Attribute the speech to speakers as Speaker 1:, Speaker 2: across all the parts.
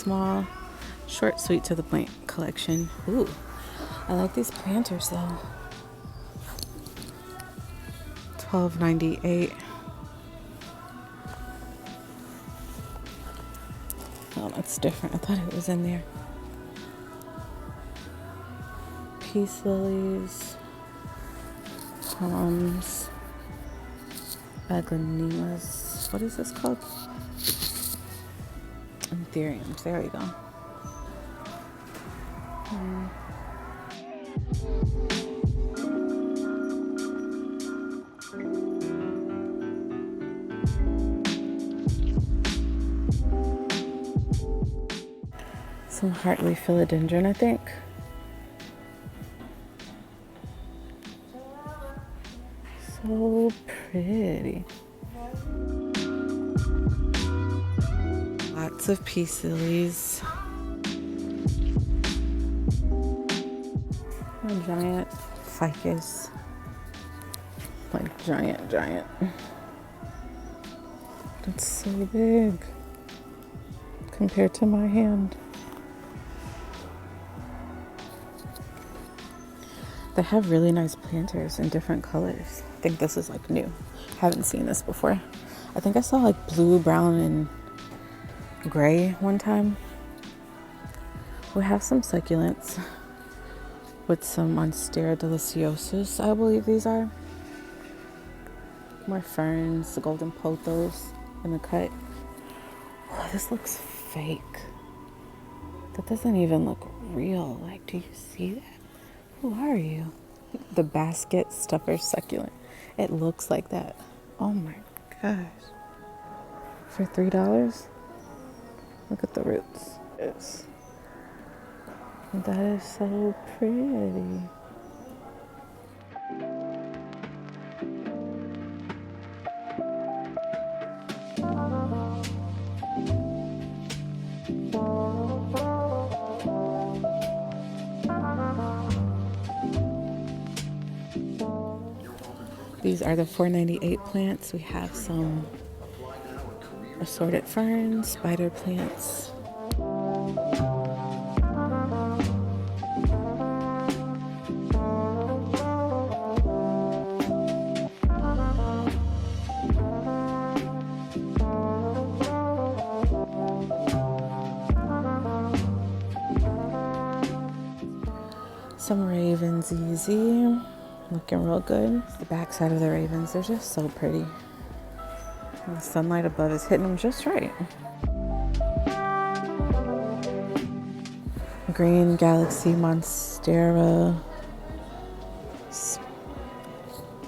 Speaker 1: small, short, sweet to the point collection. Ooh, I like these planters though. $12.98. Oh, that's different. I thought it was in there. Peace lilies, palms, aglaonemas. What is this called? Anthuriums. There we go. Some heartleaf philodendron, I think. So pretty. Lots of peace lilies. A giant ficus. Like giant. It's so big compared to my hand. They have really nice planters in different colors. I think this is like new. Haven't seen this before. I think I saw like blue, brown, and gray one time. We have some succulents with some Monstera deliciosus, I believe these are. More ferns, the golden pothos in the cut. Oh, this looks fake. That doesn't even look real. Like, do you see that? Who are you? The basket stuffer succulent. It looks like that. Oh my gosh. For $3? Look at the roots. Yes. That is so pretty. These are the $4.98 plants. We have some assorted ferns, spider plants. Some ravens easy. Looking real good. The back side of the ravens, they're just so pretty. And the sunlight above is hitting them just right. Green Galaxy Monstera.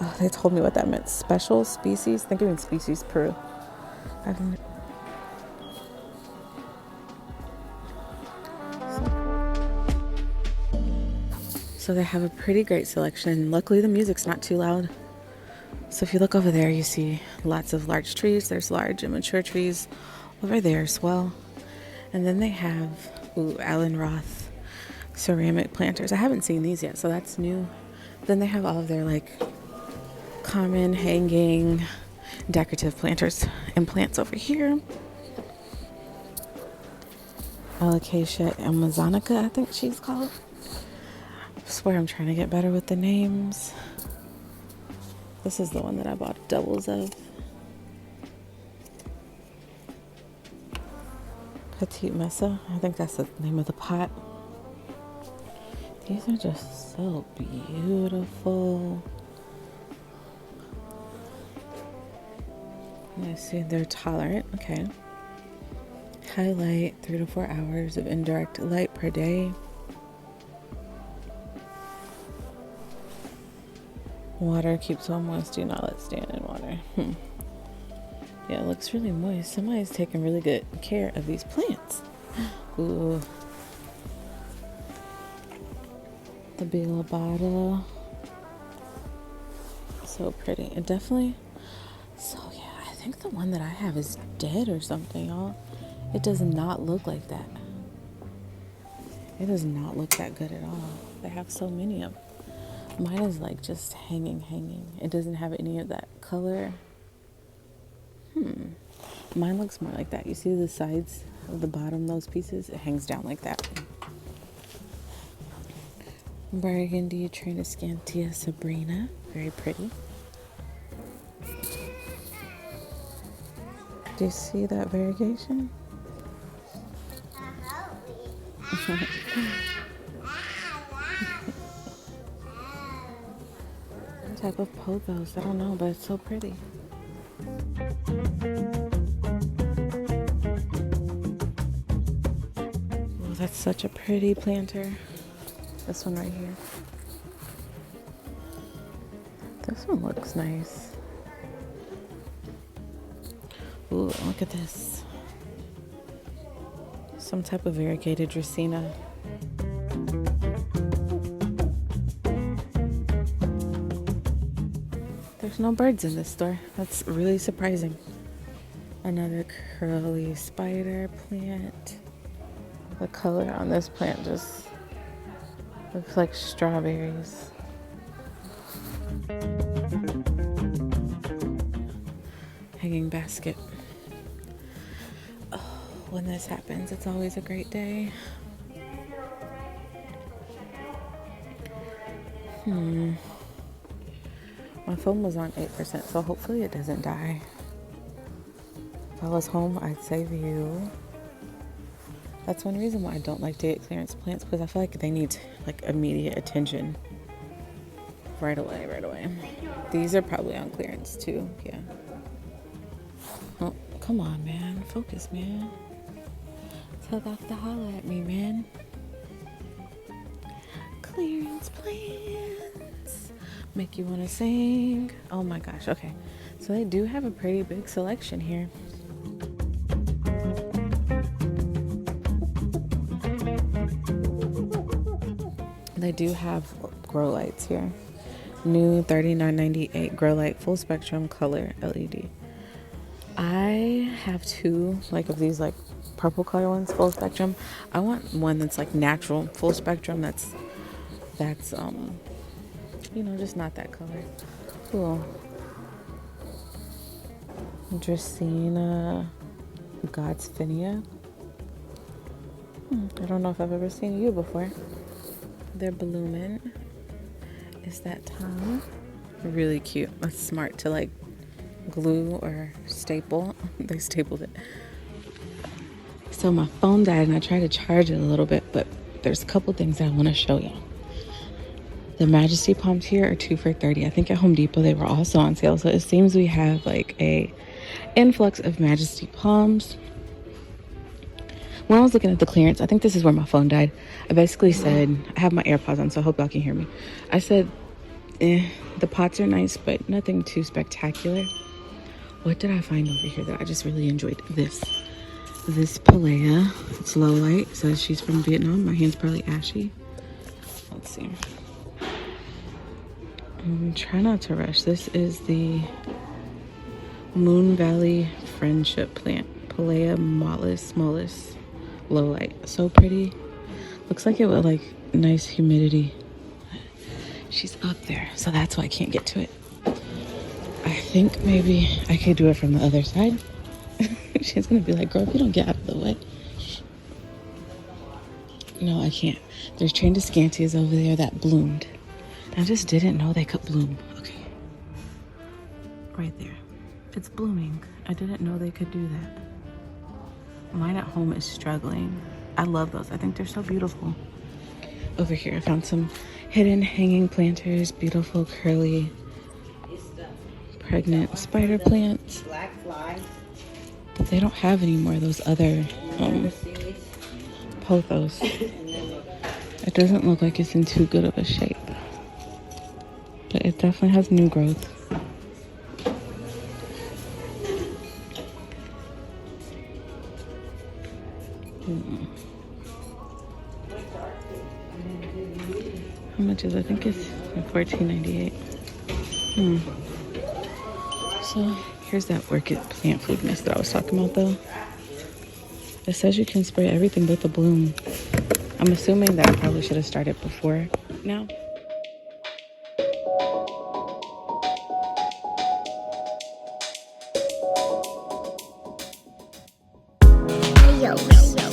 Speaker 1: Oh, they told me what that meant. Special species? I think it means species Peru. So they have a pretty great selection. Luckily the music's not too loud. So if you look over there, you see lots of large trees. There's large and mature trees over there as well. And then they have Allen Roth ceramic planters. I haven't seen these yet, so that's new. Then they have all of their like common hanging decorative planters and plants over here. Alocasia amazonica, I think she's called. I swear I'm trying to get better with the names. This is the one that I bought doubles of. Petite Mesa, I think that's the name of the pot. These are just so beautiful. I see they're tolerant, okay. Highlight 3 to 4 hours of indirect light per day. Water keeps well moist. Do not let stand in water. Yeah, it looks really moist. Somebody's taking really good care of these plants. Ooh. The Bilobata. So pretty. And definitely. So yeah, I think the one that I have is dead or something, y'all. It does not look like that. It does not look that good at all. They have so many of them. Mine is like just hanging. It doesn't have any of that color. Mine looks more like that. You see the sides of the bottom, those pieces, it hangs down like that. Burgundy Triniscantia Sabrina, very pretty. Do you see that variegation? What type of pothos? I don't know, but it's so pretty. Oh, that's such a pretty planter. This one right here. This one looks nice. Ooh, look at this. Some type of variegated Dracaena. There's no birds in this store. That's really surprising. Another curly spider plant. The color on this plant just looks like strawberries. Hanging basket. Oh, when this happens, it's always a great day. My phone was on 8%, so hopefully it doesn't die. If I was home, I'd save you. That's one reason why I don't like to get clearance plants, because I feel like they need like immediate attention. Right away. These are probably on clearance too, yeah. Oh, come on, man. Focus, man. Tell Doc to holler at me, man. Clearance plants. Make you want to sing. Oh my gosh, okay. So they do have a pretty big selection here. They do have grow lights here. New $39.98 grow light full spectrum color LED. I have two like of these like purple color ones, full spectrum. I want one that's like natural full spectrum. That's you know, just not that color. Cool. Dracaena Godsfinia. I don't know if I've ever seen you before. They're blooming. Is that time? Really cute. That's smart to like glue or staple. They stapled it. So my phone died and I tried to charge it a little bit, but there's a couple things I want to show you. The Majesty palms here are 2 for $30. I think at Home Depot they were also on sale. So it seems we have like a influx of Majesty palms. When I was looking at the clearance, I think this is where my phone died. I basically said, I have my AirPods on, so I hope y'all can hear me. I said, the pots are nice, but nothing too spectacular. What did I find over here that I just really enjoyed? This Palea. It's Lowe light. It says she's from Vietnam. My hand's probably ashy. Let's see. Try not to rush. This is the Moon Valley Friendship plant. Palea mollis. Low light. So pretty. Looks like it with like nice humidity. She's up there, so that's why I can't get to it. I think maybe I could do it from the other side. She's gonna be like, girl, if you don't get out of the way. No, I can't. There's Triniscantias over there that bloomed. I just didn't know they could bloom. Okay. Right there. It's blooming. I didn't know they could do that. Mine at home is struggling. I love those. I think they're so beautiful. Over here, I found some hidden hanging planters. Beautiful, curly, pregnant spider plants. But they don't have any more of those other pothos. It doesn't look like it's in too good of a shape. But it definitely has new growth. How much is it? I think it's $14.98. So here's that orchid plant food mist that I was talking about though. It says you can spray everything but the bloom. I'm assuming that I probably should have started before now.
Speaker 2: Studios.